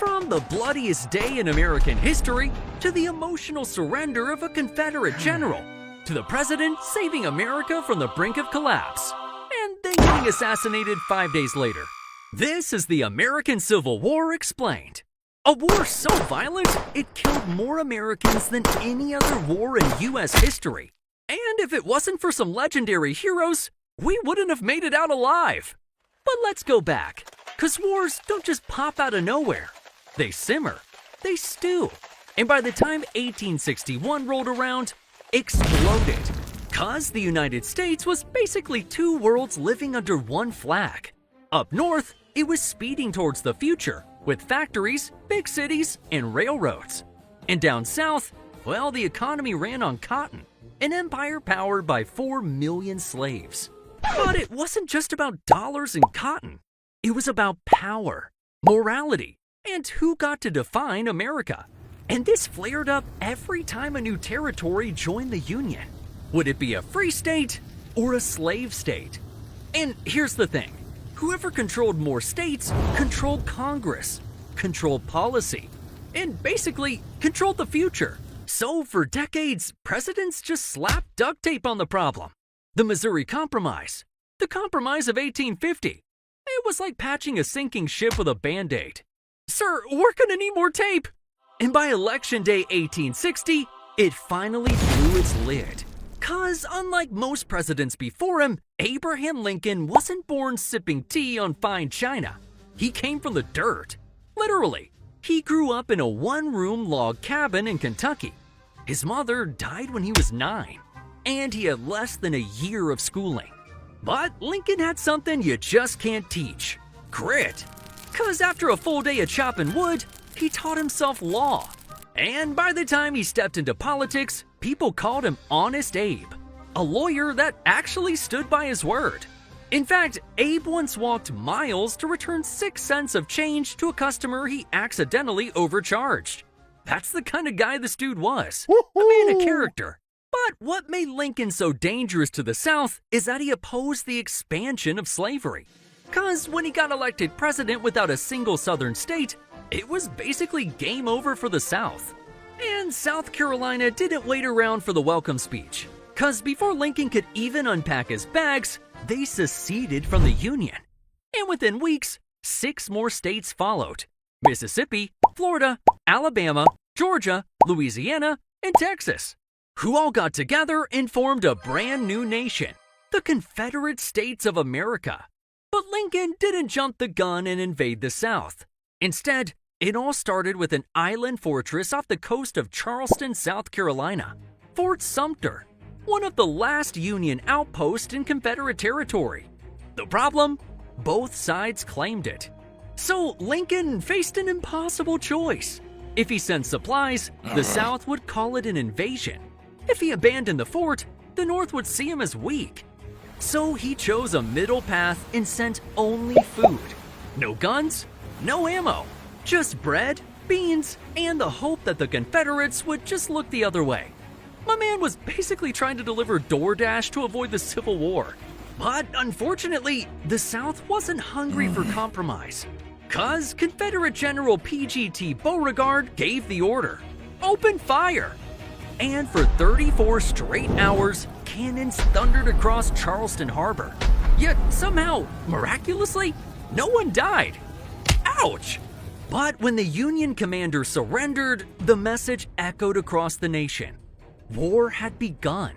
From the bloodiest day in American history, to the emotional surrender of a Confederate general, to the president saving America from the brink of collapse, and then getting assassinated 5 days later. This is the American Civil War explained. A war so violent, it killed more Americans than any other war in U.S. history. And if it wasn't for some legendary heroes, we wouldn't have made it out alive. But let's go back, because wars don't just pop out of nowhere. They simmer, they stew, and by the time 1861 rolled around, exploded. Cause the United States was basically two worlds living under one flag. Up north, it was speeding towards the future, with factories, big cities, and railroads. And down south, well, the economy ran on cotton, an empire powered by 4 million slaves. But it wasn't just about dollars and cotton. It was about power, morality, and who got to define America. And this flared up every time a new territory joined the Union. Would it be a free state or a slave state? And here's the thing. Whoever controlled more states controlled Congress, controlled policy, and basically controlled the future. So for decades, presidents just slapped duct tape on the problem. The Missouri Compromise, the Compromise of 1850. It was like patching a sinking ship with a Band-Aid. Sir, we're gonna need more tape. And by Election Day 1860, it finally blew its lid. Cause unlike most presidents before him, Abraham Lincoln wasn't born sipping tea on fine china. He came from the dirt. Literally, he grew up in a one-room log cabin in Kentucky. His mother died when he was 9, and he had less than a year of schooling. But Lincoln had something you just can't teach: grit. Cause after a full day of chopping wood, he taught himself law. And by the time he stepped into politics, people called him Honest Abe, a lawyer that actually stood by his word. In fact, Abe once walked miles to return 6 cents of change to a customer he accidentally overcharged. That's the kind of guy this dude was, a man of character. But what made Lincoln so dangerous to the South is that he opposed the expansion of slavery. Cause when he got elected president without a single southern state, it was basically game over for the South. And South Carolina didn't wait around for the welcome speech. Cause before Lincoln could even unpack his bags, they seceded from the Union. And within weeks, 6 more states followed: Mississippi, Florida, Alabama, Georgia, Louisiana, and Texas, who all got together and formed a brand new nation, the Confederate States of America. But Lincoln didn't jump the gun and invade the South. Instead, it all started with an island fortress off the coast of Charleston, South Carolina, Fort Sumter, one of the last Union outposts in Confederate territory. The problem? Both sides claimed it. So Lincoln faced an impossible choice. If he sent supplies, the South would call it an invasion. If he abandoned the fort, the North would see him as weak. So he chose a middle path and sent only food. No guns, no ammo, just bread, beans, and the hope that the Confederates would just look the other way. My man was basically trying to deliver DoorDash to avoid the Civil War. But unfortunately, the South wasn't hungry for compromise. Cause Confederate General P.G.T. Beauregard gave the order: open fire! And for 34 straight hours, cannons thundered across Charleston Harbor. Yet somehow, miraculously, no one died. Ouch! But when the Union commander surrendered, the message echoed across the nation. War had begun.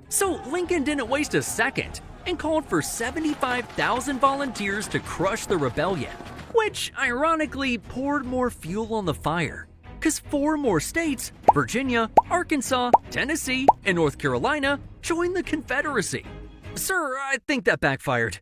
So Lincoln didn't waste a second and called for 75,000 volunteers to crush the rebellion, which ironically poured more fuel on the fire. Cause 4 more states, Virginia, Arkansas, Tennessee, and North Carolina, joined the Confederacy. Sir, I think that backfired.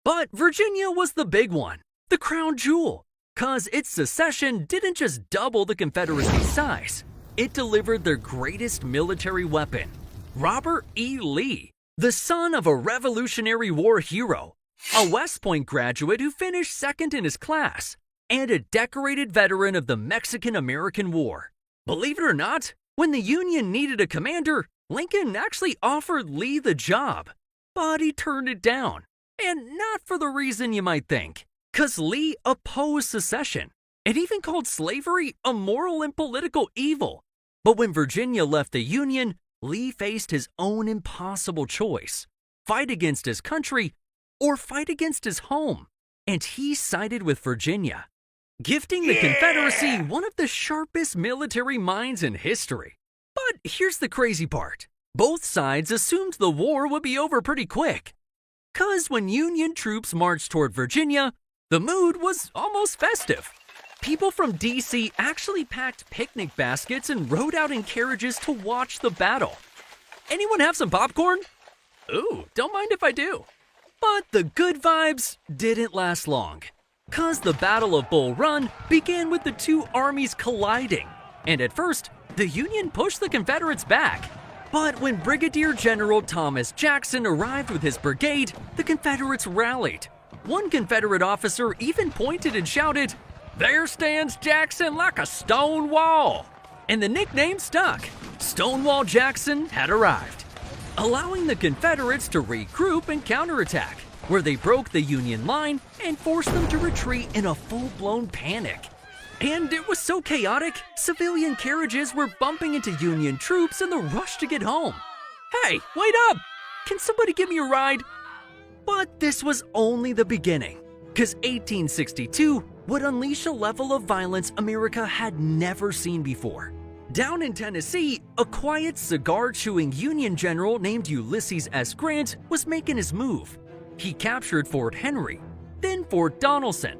But Virginia was the big one, the crown jewel. Cause its secession didn't just double the Confederacy's size, it delivered their greatest military weapon: Robert E. Lee, the son of a Revolutionary War hero, a West Point graduate who finished second in his class, and a decorated veteran of the Mexican-American War. Believe it or not, when the Union needed a commander, Lincoln actually offered Lee the job. But he turned it down, and not for the reason you might think. Cause Lee opposed secession. and even called slavery a moral and political evil. But when Virginia left the Union, Lee faced his own impossible choice: fight against his country or fight against his home. And he sided with Virginia, gifting the Confederacy one of the sharpest military minds in history. But here's the crazy part. Both sides assumed the war would be over pretty quick. 'Cause when Union troops marched toward Virginia, the mood was almost festive. People from DC actually packed picnic baskets and rode out in carriages to watch the battle. Anyone have some popcorn? Ooh, don't mind if I do. But the good vibes didn't last long, 'cause the Battle of Bull Run began with the two armies colliding. And at first, the Union pushed the Confederates back. But when Brigadier General Thomas Jackson arrived with his brigade, the Confederates rallied. One Confederate officer even pointed and shouted, "There stands Jackson like a stone wall!" And the nickname stuck. Stonewall Jackson had arrived, allowing the Confederates to regroup and counterattack, where they broke the Union line and forced them to retreat in a full-blown panic. And it was so chaotic, civilian carriages were bumping into Union troops in the rush to get home. Hey, wait up! Can somebody give me a ride? But this was only the beginning, because 1862 would unleash a level of violence America had never seen before. Down in Tennessee, a quiet, cigar-chewing Union general named Ulysses S. Grant was making his move. He captured Fort Henry, then Fort Donelson.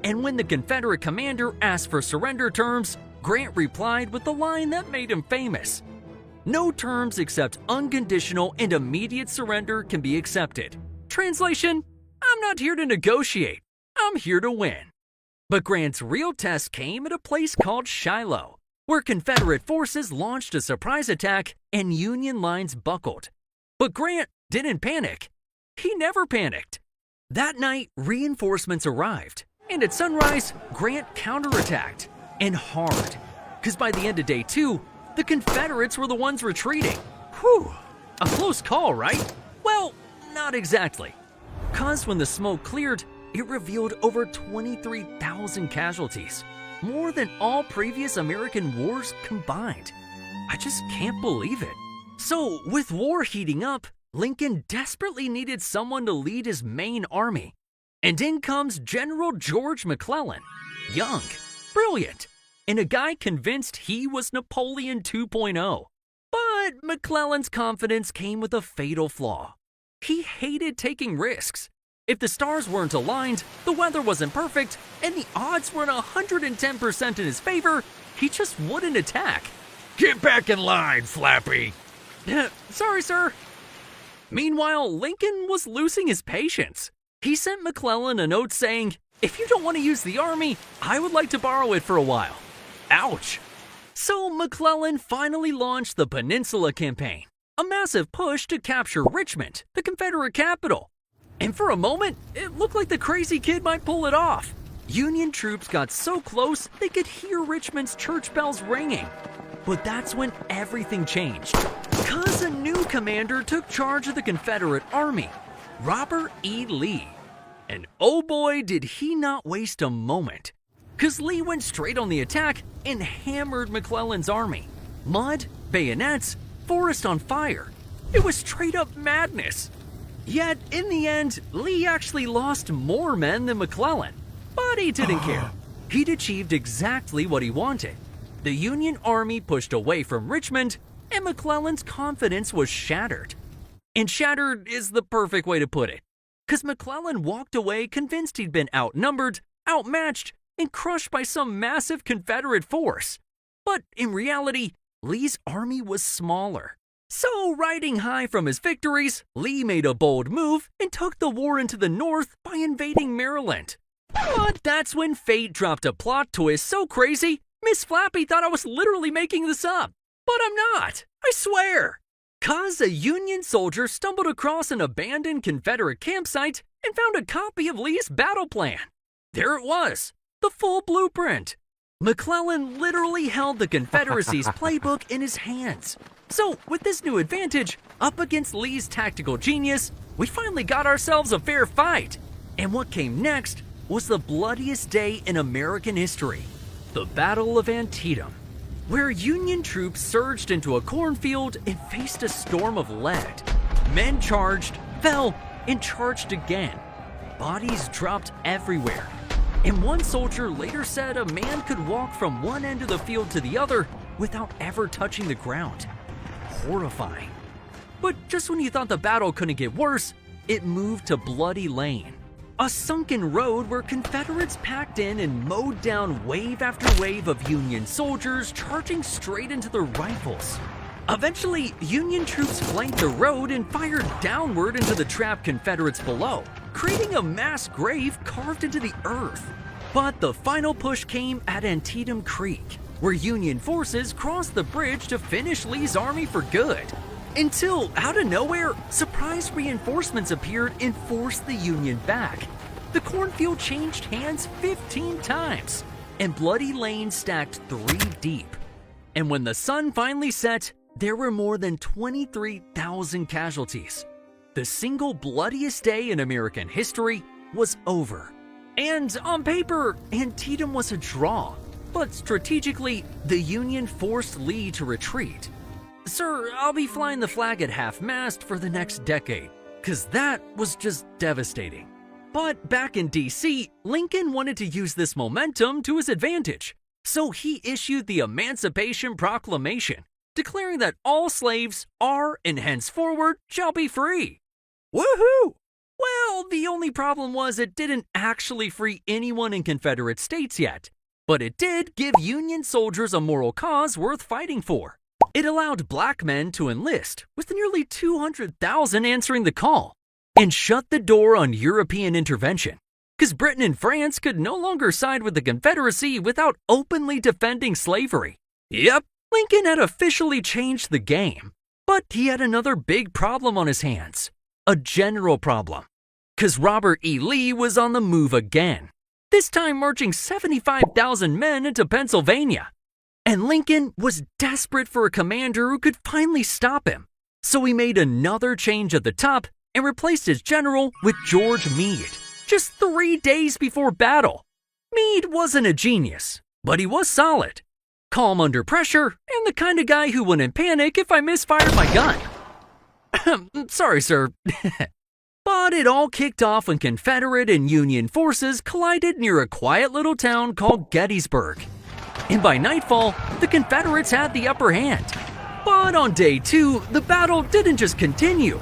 And when the Confederate commander asked for surrender terms, Grant replied with the line that made him famous: "No terms except unconditional and immediate surrender can be accepted." Translation: I'm not here to negotiate, I'm here to win. But Grant's real test came at a place called Shiloh, where Confederate forces launched a surprise attack and Union lines buckled. But Grant didn't panic. He never panicked. That night, reinforcements arrived. And at sunrise, Grant counterattacked, and hard. Because by the end of day 2, the Confederates were the ones retreating. Whew, a close call, right? Well, not exactly. Because when the smoke cleared, it revealed over 23,000 casualties, more than all previous American wars combined. I just can't believe it. So, with war heating up, Lincoln desperately needed someone to lead his main army. And in comes General George McClellan, young, brilliant, and a guy convinced he was Napoleon 2.0. But McClellan's confidence came with a fatal flaw. He hated taking risks. If the stars weren't aligned, the weather wasn't perfect, and the odds weren't 110% in his favor, he just wouldn't attack. Get back in line, Flappy! Sorry, sir. Meanwhile, Lincoln was losing his patience. He sent McClellan a note saying, "If you don't want to use the army, I would like to borrow it for a while." Ouch. So McClellan finally launched the Peninsula Campaign, a massive push to capture Richmond, the Confederate capital. And for a moment, it looked like the crazy kid might pull it off. Union troops got so close they could hear Richmond's church bells ringing. But that's when everything changed, because a new commander took charge of the Confederate Army, Robert E. Lee. And oh boy, did he not waste a moment. Because Lee went straight on the attack and hammered McClellan's army. Mud, bayonets, forest on fire. It was straight up madness. Yet, in the end, Lee actually lost more men than McClellan. But he didn't care. He'd achieved exactly what he wanted. The Union Army pushed away from Richmond, and McClellan's confidence was shattered. And shattered is the perfect way to put it, because McClellan walked away convinced he'd been outnumbered, outmatched, and crushed by some massive Confederate force. But in reality, Lee's army was smaller. So, riding high from his victories, Lee made a bold move and took the war into the North by invading Maryland. But that's when fate dropped a plot twist so crazy, Miss Flappy thought I was literally making this up. But I'm not, I swear. 'Cause a Union soldier stumbled across an abandoned Confederate campsite and found a copy of Lee's battle plan. There it was, the full blueprint. McClellan literally held the Confederacy's playbook in his hands. So, with this new advantage, up against Lee's tactical genius, we finally got ourselves a fair fight. And what came next was the bloodiest day in American history, the Battle of Antietam, where Union troops surged into a cornfield and faced a storm of lead. Men charged, fell, and charged again. Bodies dropped everywhere. And one soldier later said a man could walk from one end of the field to the other without ever touching the ground. Horrifying. But just when you thought the battle couldn't get worse, it moved to Bloody Lane, a sunken road where Confederates packed in and mowed down wave after wave of Union soldiers charging straight into their rifles. Eventually, Union troops flanked the road and fired downward into the trapped Confederates below, creating a mass grave carved into the earth. But the final push came at Antietam Creek, where Union forces crossed the bridge to finish Lee's army for good. Until, out of nowhere, surprise reinforcements appeared and forced the Union back. The cornfield changed hands 15 times, and Bloody Lane stacked 3 deep. And when the sun finally set, there were more than 23,000 casualties. The single bloodiest day in American history was over. And on paper, Antietam was a draw, but strategically, the Union forced Lee to retreat. Sir, I'll be flying the flag at half-mast for the next decade, cause that was just devastating. But back in DC, Lincoln wanted to use this momentum to his advantage, so he issued the Emancipation Proclamation, declaring that all slaves are and henceforward shall be free. Woohoo! Well, the only problem was it didn't actually free anyone in Confederate states yet, but it did give Union soldiers a moral cause worth fighting for. It allowed black men to enlist, with nearly 200,000 answering the call, and shut the door on European intervention, because Britain and France could no longer side with the Confederacy without openly defending slavery. Yep, Lincoln had officially changed the game, but he had another big problem on his hands, a general problem, because Robert E. Lee was on the move again, this time marching 75,000 men into Pennsylvania. And Lincoln was desperate for a commander who could finally stop him. So he made another change at the top and replaced his general with George Meade, just 3 days before battle. Meade wasn't a genius, but he was solid, calm under pressure, and the kind of guy who wouldn't panic if I misfired my gun. Sorry, sir. But it all kicked off when Confederate and Union forces collided near a quiet little town called Gettysburg. And by nightfall, the Confederates had the upper hand. But on day 2, the battle didn't just continue.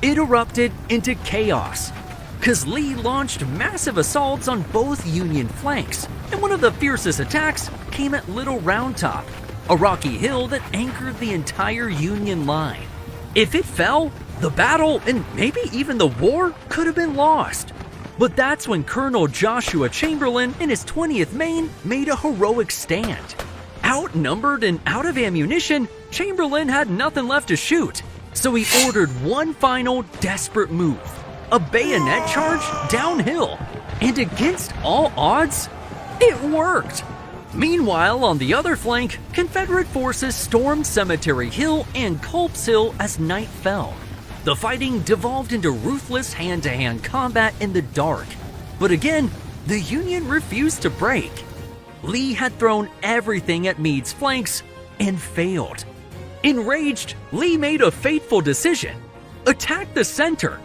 It erupted into chaos, because Lee launched massive assaults on both Union flanks, and one of the fiercest attacks came at Little Round Top, a rocky hill that anchored the entire Union line. If it fell, the battle, and maybe even the war, could have been lost. But that's when Colonel Joshua Chamberlain and his 20th Maine made a heroic stand. Outnumbered and out of ammunition, Chamberlain had nothing left to shoot, so he ordered one final desperate move, a bayonet charge downhill. And against all odds, it worked. Meanwhile, on the other flank, Confederate forces stormed Cemetery Hill and Culp's Hill as night fell. The fighting devolved into ruthless hand-to-hand combat in the dark. But again, the Union refused to break. Lee had thrown everything at Meade's flanks and failed. Enraged, Lee made a fateful decision: attack the center.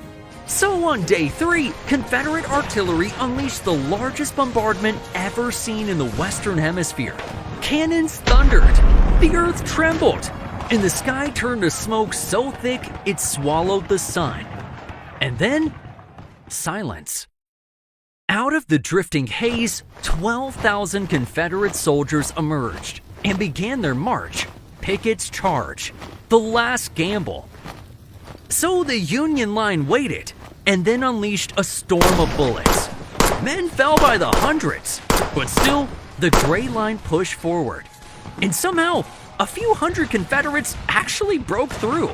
So on day 3, Confederate artillery unleashed the largest bombardment ever seen in the Western Hemisphere. Cannons thundered, the earth trembled, and the sky turned to smoke so thick it swallowed the sun. And then, silence. Out of the drifting haze, 12,000 Confederate soldiers emerged and began their march, Pickett's charge, the last gamble. So the Union line waited and then unleashed a storm of bullets. Men fell by the hundreds, but still, the Gray Line pushed forward. And somehow, a few hundred Confederates actually broke through.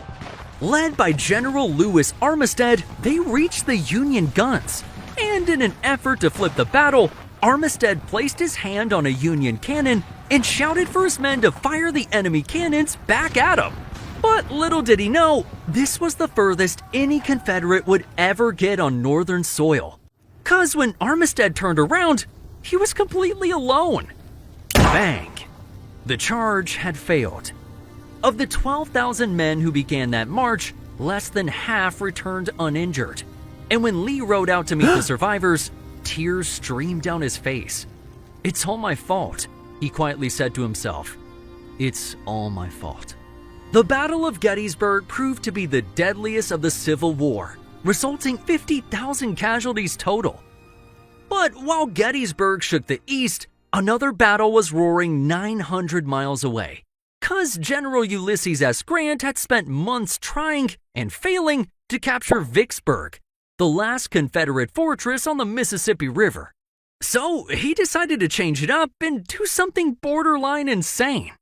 Led by General Lewis Armistead, they reached the Union guns. And in an effort to flip the battle, Armistead placed his hand on a Union cannon and shouted for his men to fire the enemy cannons back at him. But little did he know, this was the furthest any Confederate would ever get on Northern soil. 'Cause when Armistead turned around, he was completely alone. Bang! The charge had failed. Of the 12,000 men who began that march, less than half returned uninjured. And when Lee rode out to meet the survivors, tears streamed down his face. "It's all my fault," he quietly said to himself. "It's all my fault." The Battle of Gettysburg proved to be the deadliest of the Civil War, resulting 50,000 casualties total. But while Gettysburg shook the East, another battle was roaring 900 miles away. 'Cause General Ulysses S. Grant had spent months trying and failing to capture Vicksburg, the last Confederate fortress on the Mississippi River. So he decided to change it up and do something borderline insane.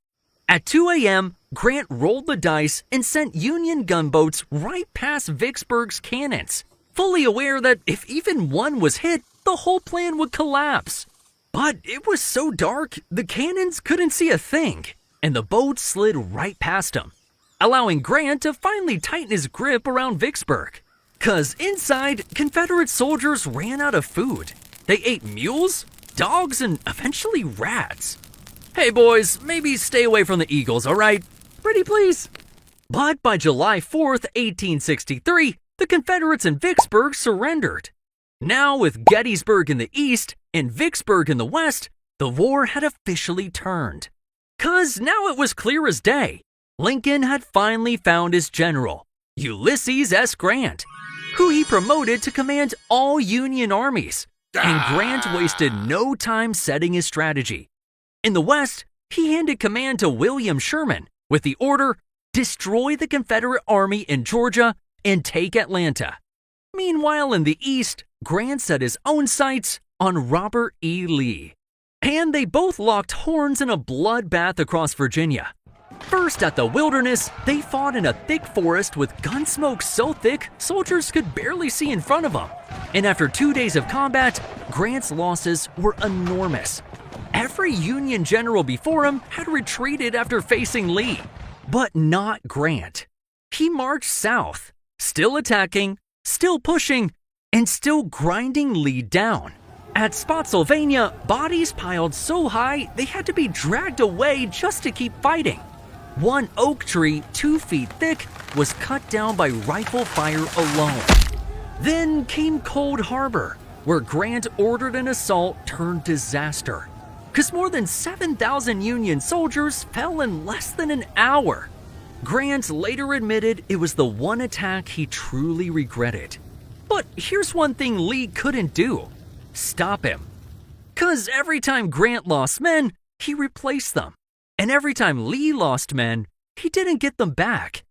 At 2 a.m., Grant rolled the dice and sent Union gunboats right past Vicksburg's cannons, fully aware that if even one was hit, the whole plan would collapse. But it was so dark, the cannons couldn't see a thing, and the boats slid right past him, allowing Grant to finally tighten his grip around Vicksburg. 'Cause inside, Confederate soldiers ran out of food. They ate mules, dogs, and eventually rats. "Hey boys, maybe stay away from the Eagles, alright? Pretty please." But by July 4th, 1863, the Confederates in Vicksburg surrendered. Now with Gettysburg in the east and Vicksburg in the west, the war had officially turned. 'Cause now it was clear as day. Lincoln had finally found his general, Ulysses S. Grant, who he promoted to command all Union armies. And Grant wasted no time setting his strategy. In the West, he handed command to William Sherman with the order, destroy the Confederate army in Georgia and take Atlanta. Meanwhile, in the East, Grant set his own sights on Robert E. Lee. And they both locked horns in a bloodbath across Virginia. First at the Wilderness, they fought in a thick forest with gun smoke so thick soldiers could barely see in front of them. And after 2 days of combat, Grant's losses were enormous. Every Union general before him had retreated after facing Lee, but not Grant. He marched south, still attacking, still pushing, and still grinding Lee down. At Spotsylvania, bodies piled so high they had to be dragged away just to keep fighting. One oak tree 2 feet thick was cut down by rifle fire alone. Then came Cold Harbor, where Grant ordered an assault turned disaster. 'Cause more than 7,000 Union soldiers fell in less than an hour. Grant later admitted it was the one attack he truly regretted. But here's one thing Lee couldn't do: stop him. 'Cause every time Grant lost men, he replaced them. And every time Lee lost men, he didn't get them back.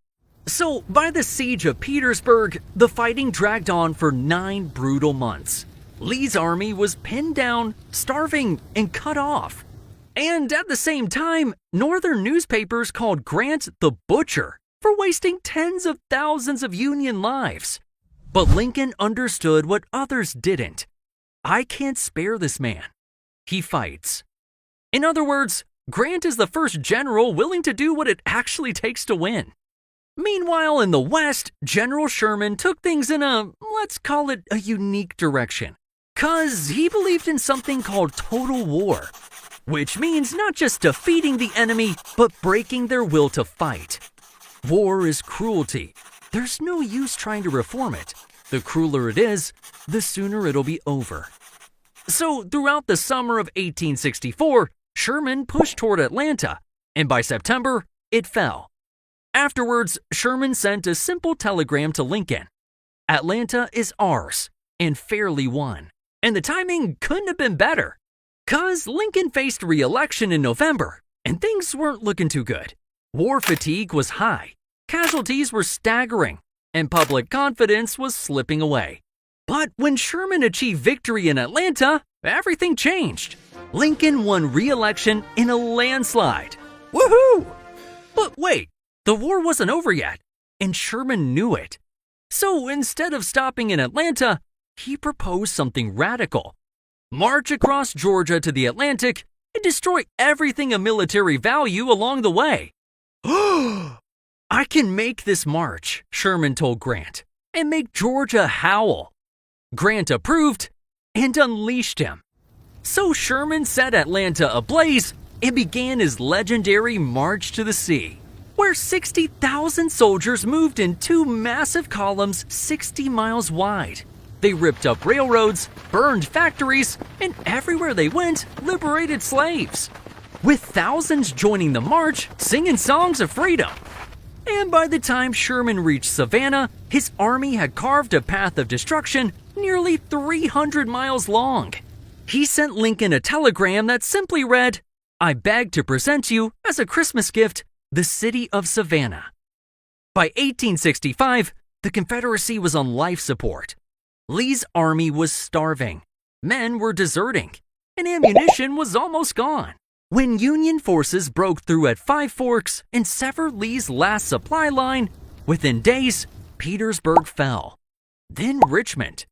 So by the siege of Petersburg, the fighting dragged on for 9 brutal months. Lee's army was pinned down, starving, and cut off. And at the same time, Northern newspapers called Grant the Butcher for wasting tens of thousands of Union lives. But Lincoln understood what others didn't. I can't spare this man. He fights. In other words, Grant is the first general willing to do what it actually takes to win. Meanwhile, in the West, General Sherman took things in let's call it a unique direction. 'Cause he believed in something called total war, which means not just defeating the enemy, but breaking their will to fight. War is cruelty. There's no use trying to reform it. The crueler it is, the sooner it'll be over. So throughout the summer of 1864, Sherman pushed toward Atlanta, and by September, it fell. Afterwards, Sherman sent a simple telegram to Lincoln. Atlanta is ours, and fairly won. And the timing couldn't have been better. 'Cause Lincoln faced re-election in November, and things weren't looking too good. War fatigue was high, casualties were staggering, and public confidence was slipping away. But when Sherman achieved victory in Atlanta, everything changed. Lincoln won re-election in a landslide. Woohoo! But wait, the war wasn't over yet, and Sherman knew it. So instead of stopping in Atlanta, he proposed something radical. March across Georgia to the Atlantic and destroy everything of military value along the way. I can make this march, Sherman told Grant, and make Georgia howl. Grant approved, and unleashed him. So Sherman set Atlanta ablaze and began his legendary March to the Sea, where 60,000 soldiers moved in two massive columns 60 miles wide. They ripped up railroads, burned factories, and everywhere they went, liberated slaves, with thousands joining the march, singing songs of freedom. And by the time Sherman reached Savannah, his army had carved a path of destruction nearly 300 miles long. He sent Lincoln a telegram that simply read, "I beg to present you, as a Christmas gift, the city of Savannah." By 1865, the Confederacy was on life support. Lee's army was starving, men were deserting, and ammunition was almost gone. When Union forces broke through at Five Forks and severed Lee's last supply line, within days, Petersburg fell. Then Richmond.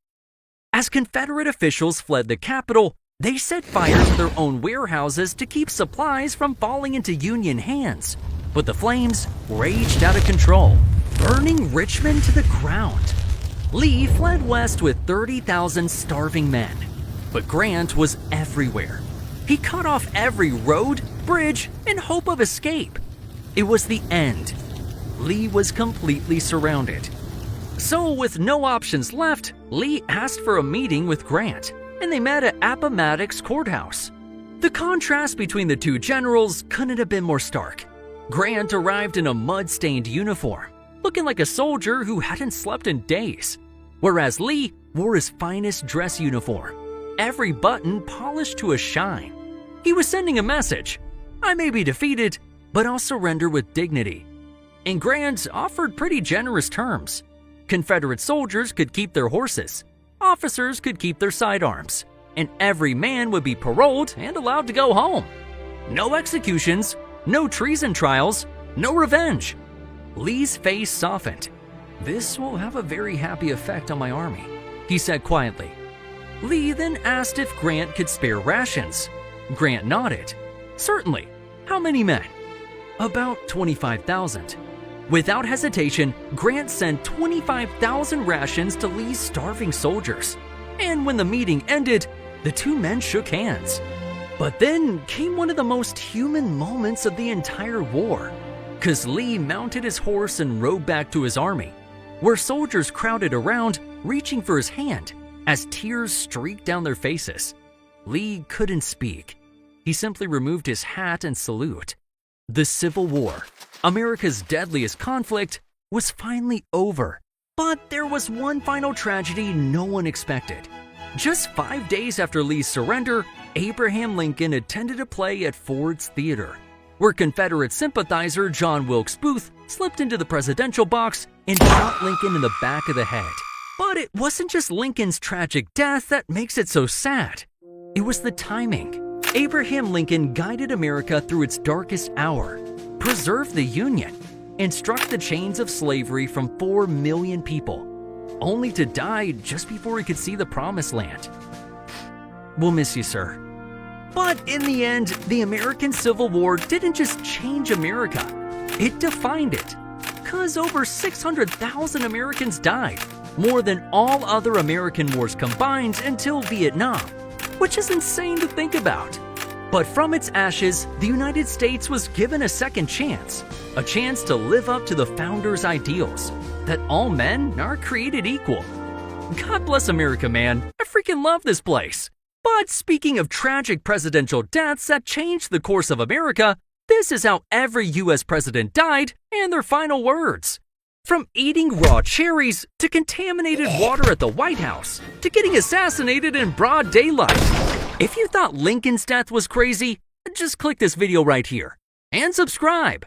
As Confederate officials fled the capital, they set fire to their own warehouses to keep supplies from falling into Union hands. But the flames raged out of control, burning Richmond to the ground. Lee fled west with 30,000 starving men, but Grant was everywhere. He cut off every road, bridge, and hope of escape. It was the end. Lee was completely surrounded. So, with no options left, Lee asked for a meeting with Grant, and they met at Appomattox Courthouse. The contrast between the two generals couldn't have been more stark. Grant arrived in a mud-stained uniform, looking like a soldier who hadn't slept in days, whereas Lee wore his finest dress uniform, every button polished to a shine. He was sending a message: I may be defeated, but I'll surrender with dignity. And Grant offered pretty generous terms. Confederate soldiers could keep their horses, officers could keep their sidearms, and every man would be paroled and allowed to go home. No executions, no treason trials, no revenge. Lee's face softened. "This will have a very happy effect on my army," he said quietly. Lee then asked if Grant could spare rations. Grant nodded. "Certainly. How many men?" "About 25,000. Without hesitation, Grant sent 25,000 rations to Lee's starving soldiers. And when the meeting ended, the two men shook hands. But then came one of the most human moments of the entire war, 'cause Lee mounted his horse and rode back to his army, where soldiers crowded around, reaching for his hand, as tears streaked down their faces. Lee couldn't speak. He simply removed his hat and salute. The Civil War, America's deadliest conflict, was finally over. But there was one final tragedy no one expected. Just 5 days after Lee's surrender, Abraham Lincoln attended a play at Ford's Theater, where Confederate sympathizer John Wilkes Booth slipped into the presidential box and shot Lincoln in the back of the head. But it wasn't just Lincoln's tragic death that makes it so sad. It was the timing. Abraham Lincoln guided America through its darkest hour, preserved the Union, and struck the chains of slavery from 4 million people, only to die just before he could see the promised land. We'll miss you, sir. But in the end, the American Civil War didn't just change America, it defined it. 'Cause over 600,000 Americans died, more than all other American wars combined until Vietnam, which is insane to think about. But from its ashes, the United States was given a second chance, a chance to live up to the founders' ideals, that all men are created equal. God bless America, man. I freaking love this place. But speaking of tragic presidential deaths that changed the course of America, this is how every US president died and their final words. From eating raw cherries, to contaminated water at the White House, to getting assassinated in broad daylight. If you thought Lincoln's death was crazy, just click this video right here and subscribe.